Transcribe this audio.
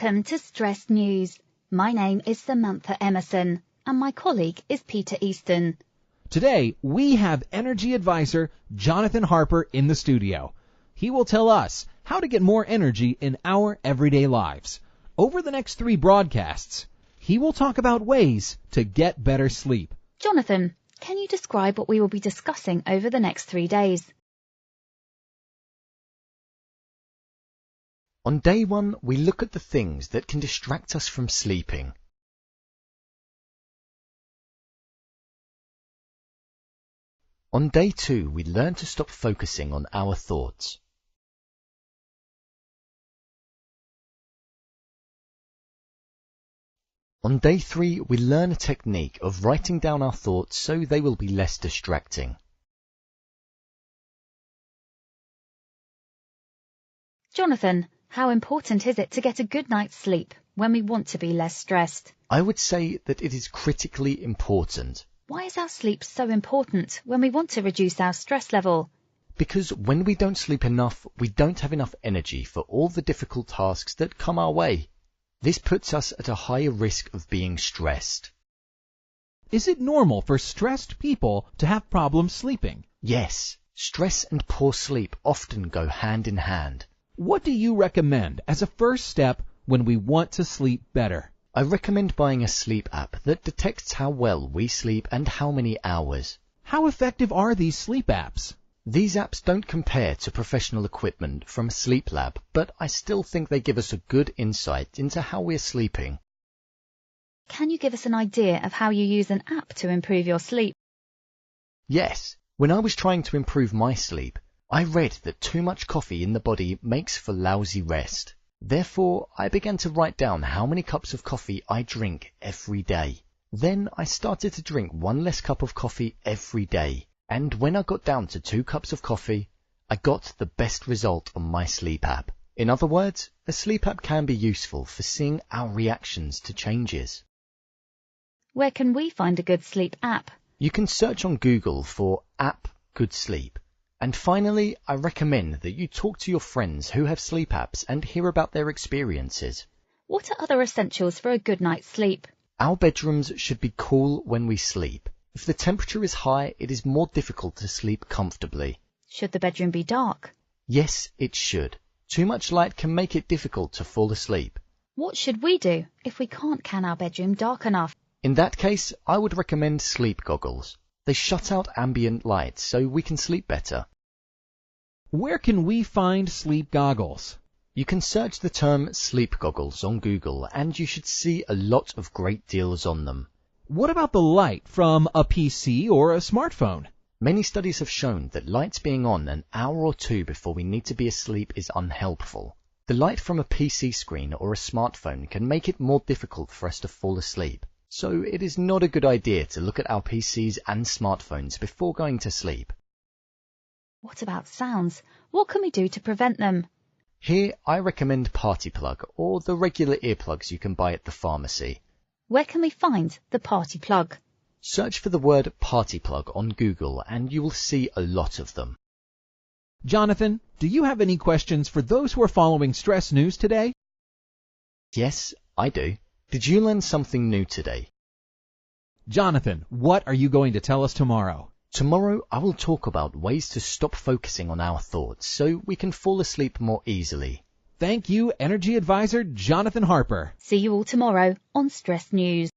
Welcome to Stress News. My name is Samantha Emerson, and my colleague is Peter Easton. Today, we have energy advisor Jonathan Harper in the studio. He will tell us how to get more energy in our everyday lives. Over the next 3 broadcasts, he will talk about ways to get better sleep. Jonathan, can you describe what we will be discussing over the next 3 days? On day 1, we look at the things that can distract us from sleeping. On day 2, we learn to stop focusing on our thoughts. On day 3, we learn a technique of writing down our thoughts so they will be less distracting. Jonathan, how important is it to get a good night's sleep when we want to be less stressed? I would say that it is critically important. Why is our sleep so important when we want to reduce our stress level? Because when we don't sleep enough, we don't have enough energy for all the difficult tasks that come our way. This puts us at a higher risk of being stressed. Is it normal for stressed people to have problems sleeping? Yes, stress and poor sleep often go hand in hand. What do you recommend as a first step when we want to sleep better? I recommend buying a sleep app that detects how well we sleep and how many hours. How effective are these sleep apps? These apps don't compare to professional equipment from a sleep lab, but I still think they give us a good insight into how we're sleeping. Can you give us an idea of how you use an app to improve your sleep? Yes, when I was trying to improve my sleep, I read that too much coffee in the body makes for lousy rest. Therefore, I began to write down how many cups of coffee I drink every day. Then I started to drink 1 less cup of coffee every day. And when I got down to 2 cups of coffee, I got the best result on my sleep app. In other words, a sleep app can be useful for seeing our reactions to changes. Where can we find a good sleep app? You can search on Google for App Good Sleep. And finally, I recommend that you talk to your friends who have sleep apps and hear about their experiences. What are other essentials for a good night's sleep? Our bedrooms should be cool when we sleep. If the temperature is high, it is more difficult to sleep comfortably. Should the bedroom be dark? Yes, it should. Too much light can make it difficult to fall asleep. What should we do if we can't can our bedroom dark enough? In that case, I would recommend sleep goggles. They shut out ambient light so we can sleep better. Where can we find sleep goggles? You can search the term sleep goggles on Google and you should see a lot of great deals on them. What about the light from a PC or a smartphone? Many studies have shown that lights being on an hour or 2 before we need to be asleep is unhelpful. The light from a PC screen or a smartphone can make it more difficult for us to fall asleep. So it is not a good idea to look at our PCs and smartphones before going to sleep. What about sounds? What can we do to prevent them? Here I recommend Party Plug or the regular earplugs you can buy at the pharmacy. Where can we find the party plug? Search for the word Party Plug on Google and you will see a lot of them. Jonathan, do you have any questions for those who are following Stress News today? Yes, I do. Did you learn something new today? Jonathan, what are you going to tell us tomorrow? Tomorrow I will talk about ways to stop focusing on our thoughts so we can fall asleep more easily. Thank you, Energy Advisor Jonathan Harper. See you all tomorrow on Stress News.